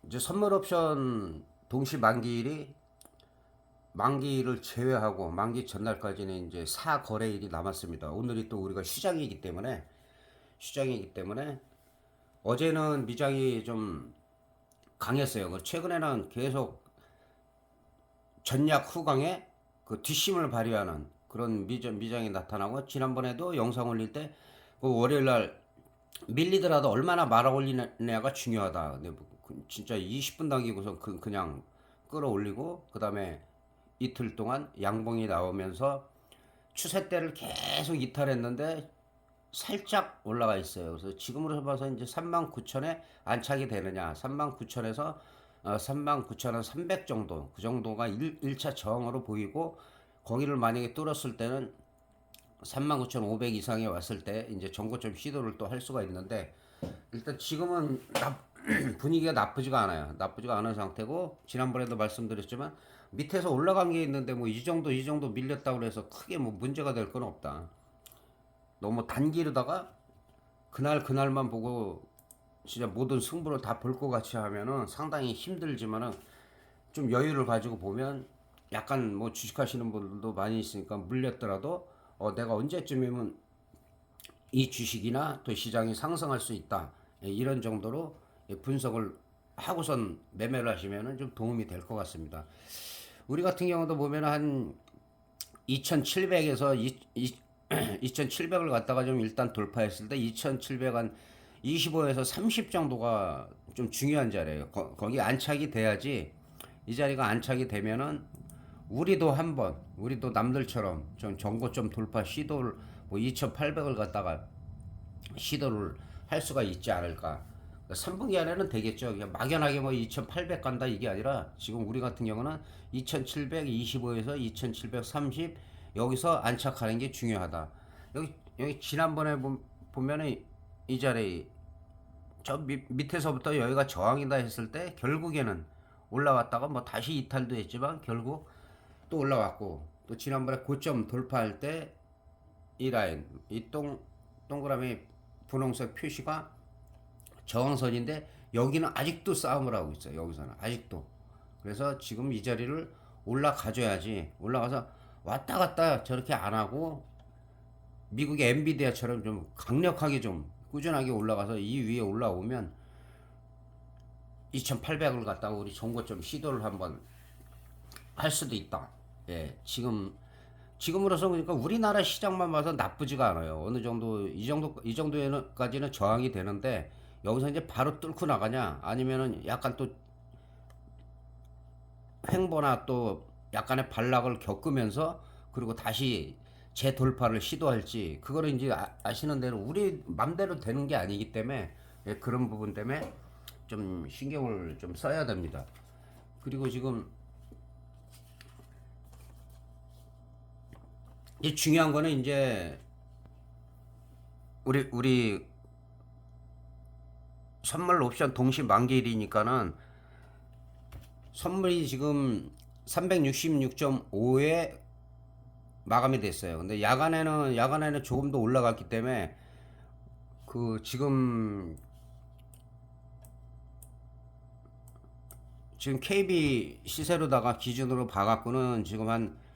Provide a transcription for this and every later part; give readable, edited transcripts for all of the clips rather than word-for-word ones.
이제 선물 옵션 동시 만기를 제외하고 만기 전날까지는 이제 4거래일이 남았습니다. 오늘이 또 우리가 휴장이기 때문에 어제는 미장이 좀 강했어요. 최근에는 계속 전약 후강에 그 뒷심을 발휘하는 그런 미장이 나타나고, 지난번에도 영상 올릴 때 그 월요일 날 밀리더라도 얼마나 말아 올리느냐가 중요하다. 근데 진짜 20분 당기고서 그냥 끌어올리고, 그 다음에 이틀 동안 양봉이 나오면서 추세대를 계속 이탈했는데 살짝 올라가 있어요. 그래서 지금으로 봐서 이제 39,000에 안착이 되느냐, 39,000에서 39,300 정도, 그 정도가 1차 저항으로 보이고, 거기를 만약에 뚫었을 때는 39,500 이상에 왔을 때 이제 전고점 시도를 또 할 수가 있는데, 일단 지금은 분위기가 나쁘지가 않은 상태고, 지난번에도 말씀드렸지만 밑에서 올라간 게 있는데 뭐 이 정도 밀렸다고 해서 크게 뭐 문제가 될 건 없다. 너무 단기로다가 그날만 보고 진짜 모든 승부를 다 볼 것 같이 하면은 상당히 힘들지만은, 좀 여유를 가지고 보면, 약간 뭐 주식하시는 분들도 많이 있으니까 물렸더라도 내가 언제쯤이면 이 주식이나 또 시장이 상승할 수 있다, 이런 정도로 분석을 하고선 매매를 하시면은 좀 도움이 될 것 같습니다. 우리 같은 경우도 보면 한 2700에서 2700을 갖다가 좀 일단 돌파했을 때 2700 한 25에서 30 정도가 좀 중요한 자리예요. 거기 안착이 돼야지, 이 자리가 안착이 되면은 우리도 남들처럼 좀 전고점 돌파 시도를, 뭐 2800을 갖다가 시도를 할 수가 있지 않을까. 3분기 안에는 되겠죠. 그냥 막연하게 뭐 2800 간다 이게 아니라, 지금 우리 같은 경우는 2725에서 2730 여기서 안착하는 게 중요하다. 여기 지난번에 보면은 이 자리 저 밑에서부터 여기가 저항이다 했을 때 결국에는 올라왔다가 뭐 다시 이탈도 했지만 결국 또 올라왔고, 또 지난번에 고점 돌파할 때 이 라인, 동그라미 분홍색 표시가 저항선인데, 여기는 아직도 싸움을 하고 있어요. 여기서는 아직도. 그래서 지금 이 자리를 올라가줘야지, 올라가서 왔다 갔다 저렇게 안 하고 미국의 엔비디아처럼 좀 강력하게 좀 꾸준하게 올라가서 이 위에 올라오면 2800을 갖다가 우리 정고점 시도를 한번 할 수도 있다. 예, 지금으로서 그러니까 우리나라 시장만 봐서 나쁘지가 않아요. 어느 정도 이 정도까지는 저항이 되는데, 여기서 이제 바로 뚫고 나가냐, 아니면은 약간 또 횡보나 또 약간의 반락을 겪으면서 그리고 다시 재돌파를 시도할지, 그거를 이제 아시는 대로 우리 맘대로 되는 게 아니기 때문에, 예, 그런 부분 때문에 좀 신경을 좀 써야 됩니다. 그리고 지금 이 중요한 거는 이제 우리 선물 옵션 동시 만기일이니까는 선물이 지금 366.5에 마감이 됐어요. 근데 야간에는 조금 더 올라갔기 때문에, 지금 KB 시세로다가 기준으로 봐갖고는 지금 한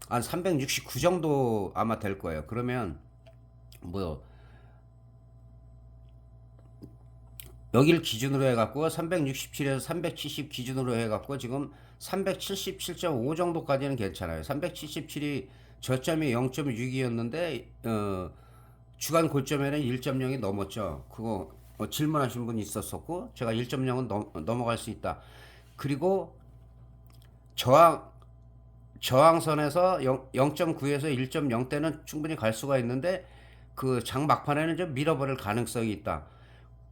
369 정도 아마 될 거예요. 그러면 뭐 여기를 기준으로 해갖고 367에서 370 기준으로 해갖고 지금 377.5 정도까지는 괜찮아요. 377이 저점이 0.6이었는데 주간 고점에는 1.0이 넘었죠. 그거 질문하신 분이 있었었고, 제가 1.0은 넘어갈 수 있다. 그리고 저항 저항선에서 0.9에서 1.0대는 충분히 갈 수가 있는데, 그 장 막판에는 좀 밀어버릴 가능성이 있다.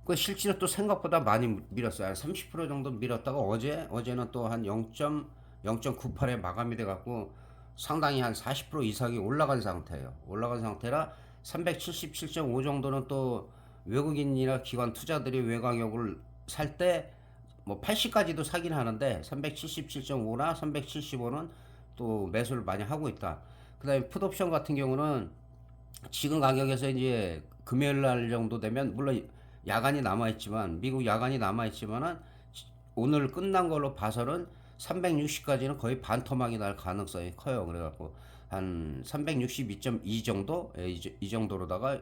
그 실제로 또 생각보다 많이 밀었어요. 한 30% 정도 밀었다가 어제는 또 한 0.98에 마감이 돼 갖고 상당히 한 40% 이상이 올라간 상태예요. 올라간 상태라 377.5 정도는 또 외국인이나 기관 투자들이 외곽역을 살 때 뭐 80까지도 사긴 하는데, 377.5나 375는 또 매수를 많이 하고 있다. 그다음에 풋옵션 같은 경우는 지금 가격에서 이제 금요일 날 정도 되면, 물론 야간이 남아 있지만, 미국 야간이 남아 있지만은 오늘 끝난 걸로 봐서는 360까지는 거의 반토막이 날 가능성이 커요. 그래갖고 한 362.2 정도, 이 정도로다가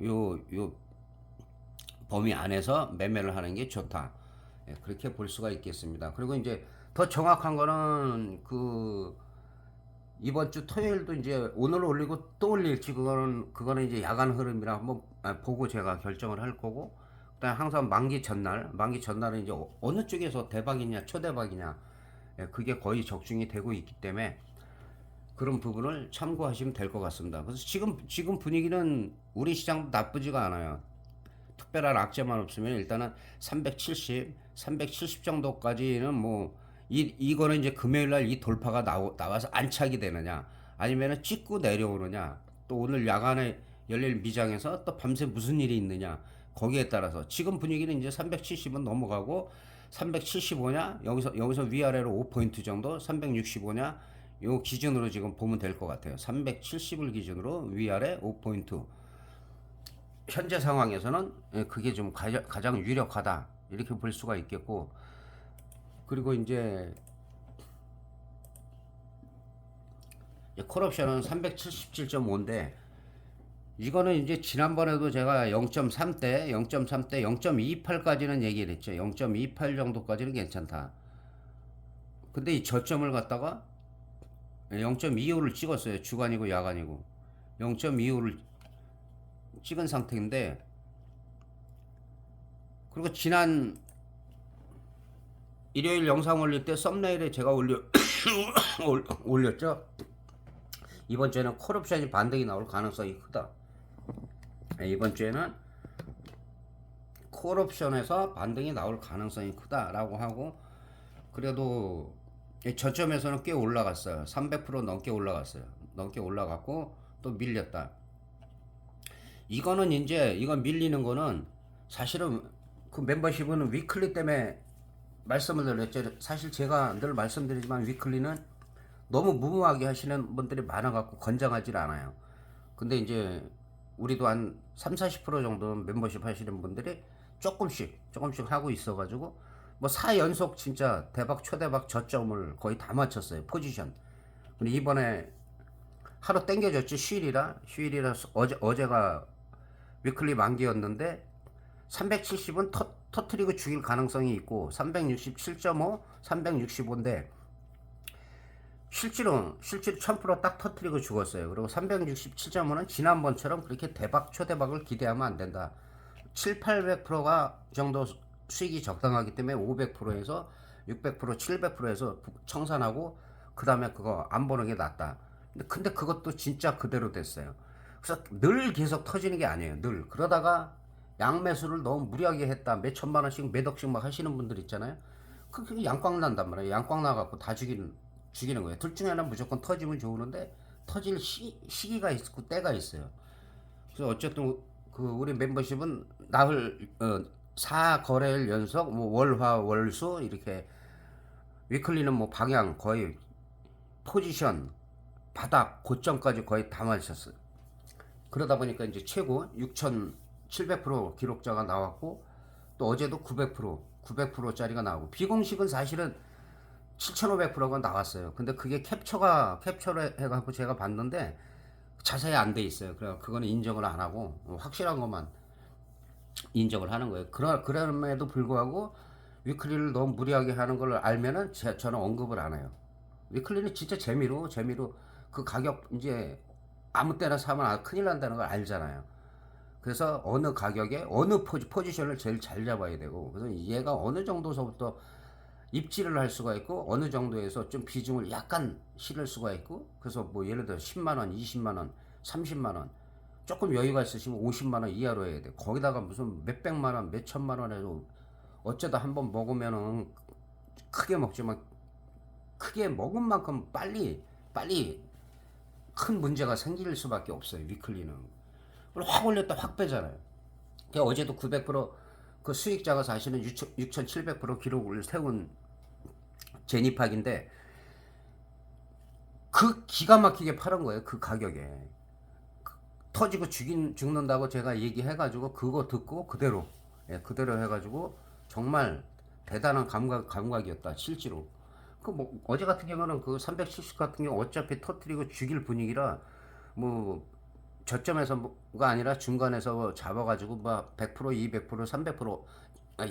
요 범위 안에서 매매를 하는 게 좋다. 그렇게 볼 수가 있겠습니다. 그리고 이제 더 정확한 거는 이번 주 토요일도 이제 오늘 올리고 또 올릴지 그거는 이제 야간 흐름이라 한번 보고 제가 결정을 할 거고, 그다음 항상 만기 전날은 이제 어느 쪽에서 대박이냐 초대박이냐, 그게 거의 적중이 되고 있기 때문에 그런 부분을 참고하시면 될 것 같습니다. 그래서 지금 분위기는 우리 시장 나쁘지가 않아요. 특별한 악재만 없으면 일단은 370 정도까지는 뭐 이거는 이제 금요일 날 이 돌파가 나와서 안착이 되느냐, 아니면은 찍고 내려오느냐, 또 오늘 야간에 열릴 미장에서 또 밤새 무슨 일이 있느냐, 거기에 따라서 지금 분위기는 이제 370은 넘어가고 375냐, 여기서 위아래로 5포인트 정도, 365냐, 요 기준으로 지금 보면 될 것 같아요. 370을 기준으로 위아래 5포인트. 현재 상황에서는 그게 좀 가장 유력하다, 이렇게 볼 수가 있겠고, 그리고 이제 콜옵션은 377.5인데 이거는 이제 지난번에도 제가 0.3대 0.28까지는 얘기를 했죠. 0.28 정도까지는 괜찮다. 근데 이 저점을 갖다가 0.25를 찍었어요. 주간이고 야간이고 0.25를 찍은 상태인데, 그리고 지난 일요일 영상 올릴 때 썸네일에 제가 올렸죠. 이번 주에는 콜옵션이 반등이 나올 가능성이 크다. 이번 주에는 콜옵션에서 반등이 나올 가능성이 크다라고 하고, 그래도 저점에서는 꽤 올라갔어요. 300% 넘게 올라갔어요. 넘게 올라갔고 또 밀렸다. 이거는 이제 이건 밀리는 거는 사실은 그 멤버십은 위클리 때문에 말씀을 드렸죠. 사실 제가 늘 말씀드리지만 위클리는 너무 무모하게 하시는 분들이 많아갖고 건장하지 않아요. 근데 이제 우리도 한 30-40% 정도 멤버십 하시는 분들이 조금씩 하고 있어가지고 뭐 4연속 진짜 대박 초대박 저점을 거의 다 맞췄어요. 포지션. 근데 이번에 하루 땡겨졌지. 휴일이라 어제가 위클리 만기였는데 370은 터트리고 죽일 가능성이 있고 367.5, 365인데 실제로 1000% 딱 터트리고 죽었어요. 그리고 367.5는 지난번처럼 그렇게 초대박을 기대하면 안 된다. 700-800%가 정도 수익이 적당하기 때문에 500%에서 600%, 700%에서 청산하고 그 다음에 그거 안 보는 게 낫다. 근데 그것도 진짜 그대로 됐어요. 그래서 늘 계속 터지는 게 아니에요. 늘 그러다가 양매수를 너무 무리하게 했다, 몇 천만 원씩 몇 억씩 막 하시는 분들 있잖아요. 그게 양광 난단 말이에요. 양광 나갖고 다 죽이는 거예요. 둘 중에 하나 무조건 터지면 좋으는데 터질 시기가 있고 때가 있어요. 그래서 어쨌든 우리 멤버십은 나흘 4거래일 연속 뭐 월화 월수 이렇게, 위클리는 뭐 방향 거의 포지션 바닥 고점까지 거의 다 맞췄어요. 그러다 보니까 이제 최고 6,700% 기록자가 나왔고, 또 어제도 900%짜리가 나오고, 비공식은 사실은 7,500%가 나왔어요. 근데 그게 캡처를 해갖고 제가 봤는데 자세히 안 돼 있어요. 그래 그거는 인정을 안 하고 확실한 것만 인정을 하는 거예요. 그럼에도 불구하고 위클리를 너무 무리하게 하는 걸 알면은 저는 언급을 안 해요. 위클리는 진짜 재미로 그 가격 이제 아무 때나 사면 큰일 난다는 걸 알잖아요. 그래서 어느 가격에 어느 포지션을 제일 잘 잡아야 되고, 그래서 얘가 어느 정도서부터 입지를 할 수가 있고 어느 정도에서 좀 비중을 약간 실을 수가 있고, 그래서 뭐 예를 들어 10만원, 20만원, 30만원 조금 여유가 있으시면 50만원 이하로 해야 돼. 거기다가 무슨 몇백만원, 몇천만원 해도 어쩌다 한번 먹으면은 크게 먹지만 크게 먹은 만큼 빨리 큰 문제가 생길 수밖에 없어요. 위클리는 확 올렸다 확 빼잖아요. 어제도 900%그 수익자가 사실은 6,700% 기록을 세운 제니팍인데 그 기가 막히게 팔은 거예요. 그 가격에 터지고 죽는다고 제가 얘기해가지고 그거 듣고 그대로 해가지고 정말 대단한 감각이었다 실제로. 그 뭐 어제 같은 경우는 그 370 같은 경우 어차피 터트리고 죽일 분위기라 뭐 저점에서가 아니라 중간에서 잡아가지고 막 100%, 200%, 300%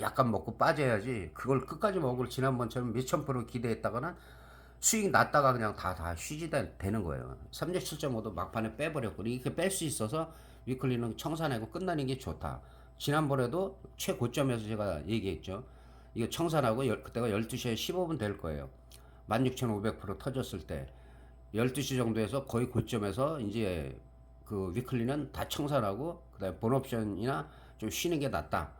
약간 먹고 빠져야지 그걸 끝까지 먹을 지난번처럼 몇천 프로 기대했다가는 수익 났다가 그냥 다 쉬지 되는 거예요. 37.5도 막판에 빼버렸고 이렇게 뺄 수 있어서 위클리는 청산하고 끝나는 게 좋다. 지난번에도 최고점에서 제가 얘기했죠. 이거 청산하고 그때가 12시에 15분 될 거예요. 16,500% 터졌을 때 12시 정도에서 거의 고점에서 이제 그 위클리는 다 청산하고 그다음에 본옵션이나 좀 쉬는 게 낫다.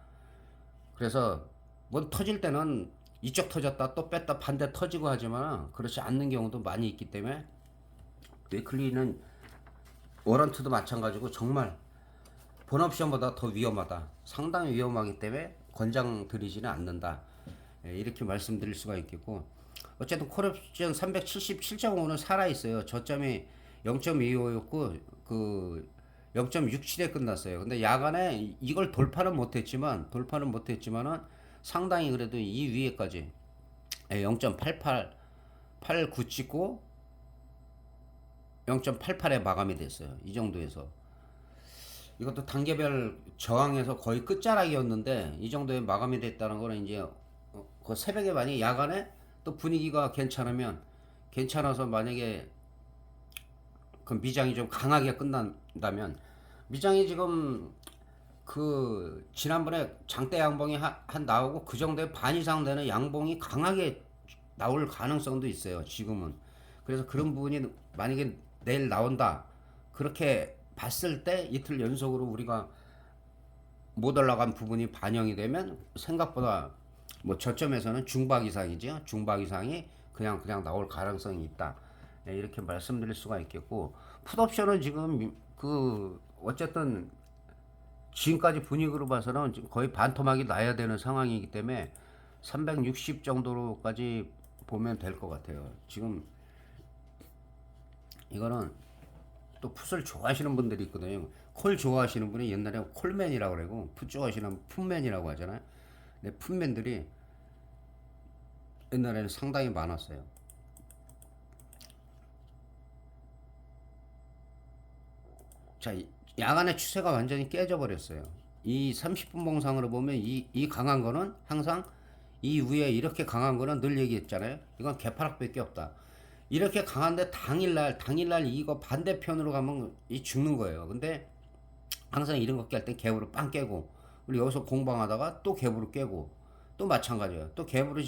그래서 뭐 터질 때는 이쪽 터졌다 또 뺐다 반대 터지고 하지만 그렇지 않는 경우도 많이 있기 때문에 위클리는 워런트도 마찬가지고 정말 본옵션보다 더 위험하다. 상당히 위험하기 때문에 권장드리지는 않는다. 이렇게 말씀드릴 수가 있겠고 어쨌든 콜옵션 377.5는 살아있어요. 저점이 0.25였고 그 0.67에 끝났어요. 근데 야간에 이걸 돌파는 못했지만은 상당히 그래도 이 위에까지 0.88 89 찍고 0.88에 마감이 됐어요. 이 정도에서 이것도 단계별 저항에서 거의 끝자락이었는데 이 정도에 마감이 됐다는 거는 이제 그 새벽에 만약에 야간에 또 분위기가 괜찮아서 만약에 그 미장이 좀 강하게 끝난다면 미장이 지금 그 지난번에 장대 양봉이 한 나오고 그 정도의 반 이상 되는 양봉이 강하게 나올 가능성도 있어요. 지금은. 그래서 그런 부분이 만약에 내일 나온다. 그렇게 봤을 때 이틀 연속으로 우리가 못 올라간 부분이 반영이 되면 생각보다 뭐 저점에서는 중박 이상이죠. 중박 이상이 그냥 나올 가능성이 있다. 네, 이렇게 말씀드릴 수가 있겠고 풋옵션은 지금 그 어쨌든 지금까지 분위기로 봐서는 거의 반토막이 나야 되는 상황이기 때문에 360 정도로까지 보면 될 것 같아요. 지금 이거는 또 풋을 좋아하시는 분들이 있거든요. 콜 좋아하시는 분이 옛날에 콜맨이라고 그러고 풋 좋아하시는 풋맨이라고 하잖아요. 근데 풋맨들이 옛날에는 상당히 많았어요. 자, 야간의 추세가 완전히 깨져버렸어요. 이 30분 봉상으로 보면 이 강한 거는 항상 이 위에 이렇게 강한 거는 늘 얘기했잖아요. 이건 개파락밖에 없다. 이렇게 강한데 당일날 이거 반대편으로 가면 이 죽는 거예요. 근데 항상 이런 거 깰 때 갭으로 빵 깨고 그리고 여기서 공방하다가 또 갭으로 깨고 또 마찬가지예요. 또 갭으로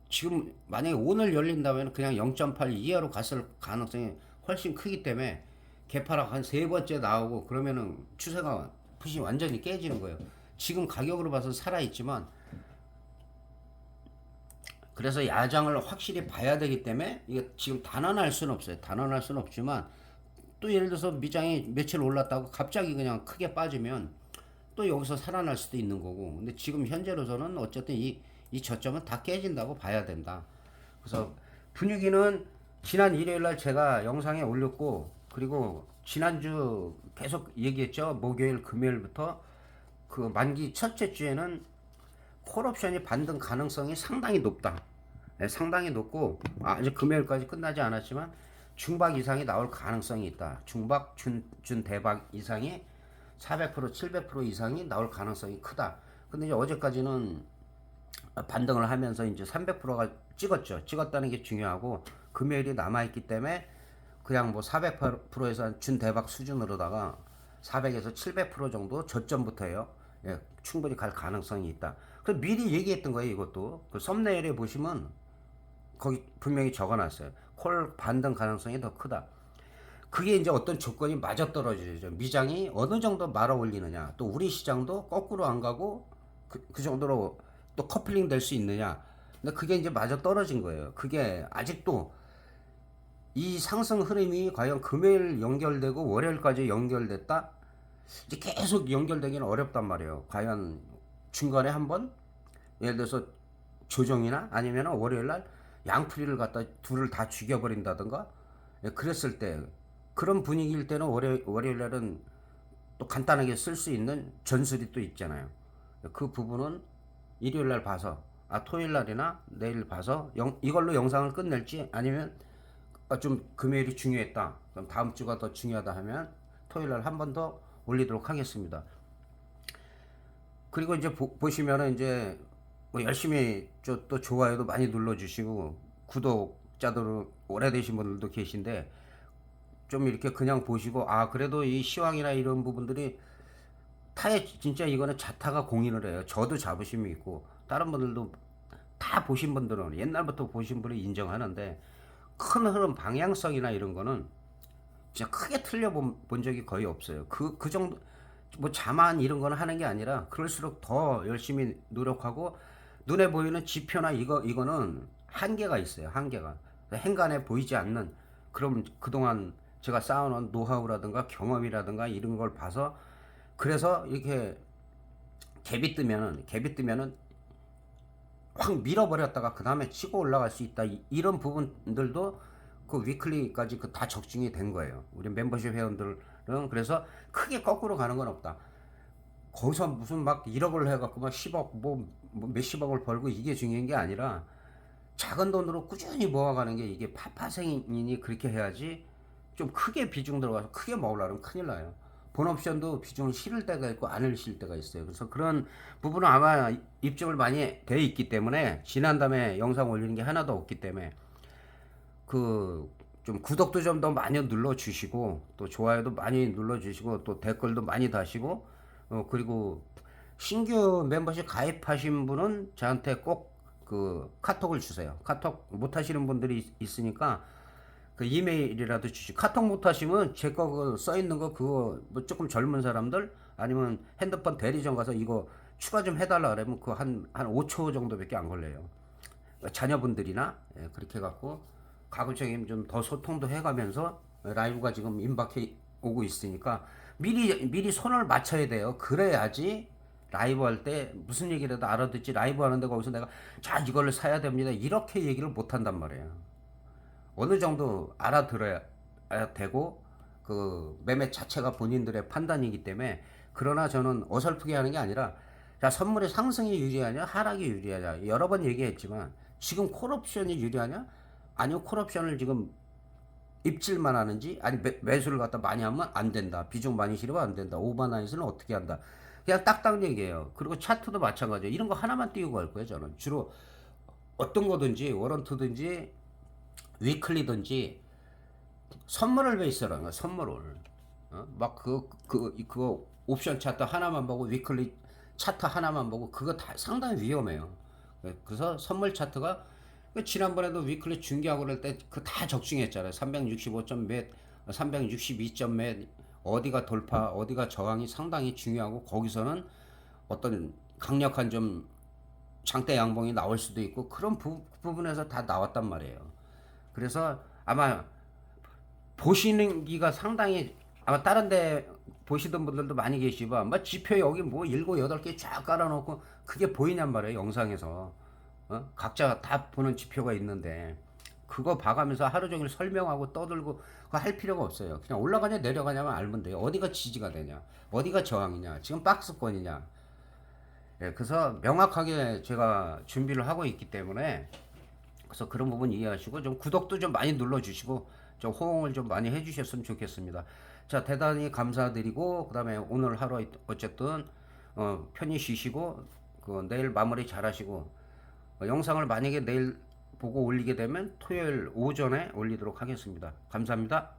지금 만약에 오늘 열린다면 그냥 0.8 이하로 갔을 가능성이 훨씬 크기 때문에 개파락 한 세 번째 나오고 그러면은 추세가 풋이 완전히 깨지는 거예요. 지금 가격으로 봐서 살아있지만 그래서 야장을 확실히 봐야 되기 때문에 이게 지금 단언할 수는 없어요. 단언할 수는 없지만 또 예를 들어서 미장이 며칠 올랐다고 갑자기 그냥 크게 빠지면 또 여기서 살아날 수도 있는 거고. 근데 지금 현재로서는 어쨌든 이 저점은 다 깨진다고 봐야 된다. 그래서 분위기는 지난 일요일 날 제가 영상에 올렸고 그리고 지난주 계속 얘기했죠. 목요일 금요일부터 그 만기 첫째 주에는 콜옵션이 반등 가능성이 상당히 높다. 네, 상당히 높고 아직 금요일까지 끝나지 않았지만 중박 이상이 나올 가능성이 있다. 중박 준 대박 이상이 400% 700% 이상이 나올 가능성이 크다. 근데 이제 어제까지는 반등을 하면서 이제 300%가 찍었죠. 찍었다는 게 중요하고 금요일이 남아있기 때문에 그냥 뭐 400%에서 준 대박 수준으로다가 400에서 700% 정도 저점부터예요. 예, 충분히 갈 가능성이 있다. 그 미리 얘기했던 거예요. 이것도 그 썸네일에 보시면 거기 분명히 적어놨어요. 콜 반등 가능성이 더 크다. 그게 이제 어떤 조건이 맞아떨어지죠. 미장이 어느 정도 말아 올리느냐, 또 우리 시장도 거꾸로 안 가고 그 정도로 또 커플링 될 수 있느냐. 근데 그게 이제 맞아떨어진 거예요. 그게 아직도 이 상승 흐름이 과연 금요일 연결되고 월요일까지 연결됐다? 이제 계속 연결되기는 어렵단 말이에요. 과연 중간에 한번 예를 들어서 조정이나 아니면 월요일날 양풀이를 갖다 둘을 다 죽여버린다든가 그랬을 때 그런 분위기일 때는 월요일날은 또 간단하게 쓸 수 있는 전술이 또 있잖아요. 그 부분은 일요일날 봐서 토요일 날이나 내일 봐서 이걸로 영상을 끝낼지 아니면 좀 금요일이 중요했다. 그럼 다음 주가 더 중요하다 하면 토요일 날 한 번 더 올리도록 하겠습니다. 그리고 이제 보시면은 이제 뭐 열심히 또 좋아요도 많이 눌러주시고 구독자들 오래되신 분들도 계신데 좀 이렇게 그냥 보시고 그래도 이 시황이나 이런 부분들이 타에 진짜 이거는 자타가 공인을 해요. 저도 자부심이 있고 다른 분들도 다 보신 분들은 옛날부터 보신 분이 인정하는데 큰 흐름 방향성이나 이런 거는 진짜 크게 틀려본 적이 거의 없어요. 그 정도 뭐 자만 이런 거는 하는 게 아니라 그럴수록 더 열심히 노력하고 눈에 보이는 지표나 이거는 한계가 있어요. 한계가 행간에 보이지 않는 그럼 그동안 제가 쌓아놓은 노하우라든가 경험이라든가 이런 걸 봐서 그래서 이렇게 갭이 뜨면은 확 밀어버렸다가 그 다음에 치고 올라갈 수 있다. 이런 부분들도 그 위클리까지 그 다 적중이 된 거예요. 우리 멤버십 회원들은 그래서 크게 거꾸로 가는 건 없다. 거기서 무슨 막 1억을 해갖고 막 10억 뭐 몇십억을 벌고 이게 중요한 게 아니라 작은 돈으로 꾸준히 모아가는 게 이게 파파생이니 그렇게 해야지. 좀 크게 비중 들어가서 크게 먹으려면 큰일 나요. 본옵션도 비중을 실을 때가 있고 안 실 때가 있어요. 그래서 그런 부분은 아마 입증을 많이 돼 있기 때문에 지난담에 영상 올리는 게 하나도 없기 때문에 그 좀 구독도 좀 더 많이 눌러주시고 또 좋아요도 많이 눌러주시고 또 댓글도 많이 다시고 그리고 신규 멤버십 가입하신 분은 저한테 꼭 그 카톡을 주세요. 카톡 못 하시는 분들이 있으니까 그 이메일이라도 주시. 카톡 못 하시면 제 거 써 있는 거 그거 뭐 조금 젊은 사람들 아니면 핸드폰 대리점 가서 이거 추가 좀 해달라 그러면 그 한 5초 정도밖에 안 걸려요. 자녀분들이나 그렇게 해갖고 가급적이면 좀 더 소통도 해가면서 라이브가 지금 임박해 오고 있으니까 미리 손을 맞춰야 돼요. 그래야지 라이브 할 때 무슨 얘기라도 알아듣지. 라이브 하는데 거기서 내가 자 이걸 사야 됩니다 이렇게 얘기를 못 한단 말이에요. 어느 정도 알아들어야 되고 그 매매 자체가 본인들의 판단이기 때문에. 그러나 저는 어설프게 하는 게 아니라 자 선물의 상승이 유리하냐 하락이 유리하냐 여러 번 얘기했지만 지금 콜옵션이 유리하냐 아니면 콜옵션을 지금 입질만 하는지 아니 매수를 갖다 많이 하면 안 된다. 비중 많이 실으면 안 된다. 오버나잇은 어떻게 한다. 그냥 딱딱 얘기해요. 그리고 차트도 마찬가지예요. 이런 거 하나만 띄우고 갈 거예요. 저는 주로 어떤 거든지 워런트든지 위클리든지 선물을 베이스로 하는 거야. 선물을 막 그거 옵션 차트 하나만 보고 위클리 차트 하나만 보고 그거 다 상당히 위험해요. 그래서 선물 차트가 지난번에도 위클리 중계하고 그럴 때 그 다 적중했잖아요. 365점 몇, 362점 몇, 어디가 돌파, 어디가 저항이 상당히 중요하고 거기서는 어떤 강력한 좀 장대 양봉이 나올 수도 있고 그런 부분에서 다 나왔단 말이에요. 그래서 아마 보시는 기가 상당히 아마 다른 데 보시던 분들도 많이 계시고 뭐 지표 여기 뭐 7, 8개 쫙 깔아놓고 그게 보이냔 말이에요. 영상에서. 각자 다 보는 지표가 있는데 그거 봐가면서 하루 종일 설명하고 떠들고 그거 할 필요가 없어요. 그냥 올라가냐 내려가냐만 알면 돼요. 어디가 지지가 되냐 어디가 저항이냐 지금 박스권이냐. 그래서 명확하게 제가 준비를 하고 있기 때문에 그래서 그런 부분 이해하시고 좀 구독도 좀 많이 눌러주시고 좀 호응을 좀 많이 해주셨으면 좋겠습니다. 자 대단히 감사드리고 그 다음에 오늘 하루 어쨌든 편히 쉬시고 그 내일 마무리 잘 하시고 영상을 만약에 내일 보고 올리게 되면 토요일 오전에 올리도록 하겠습니다. 감사합니다.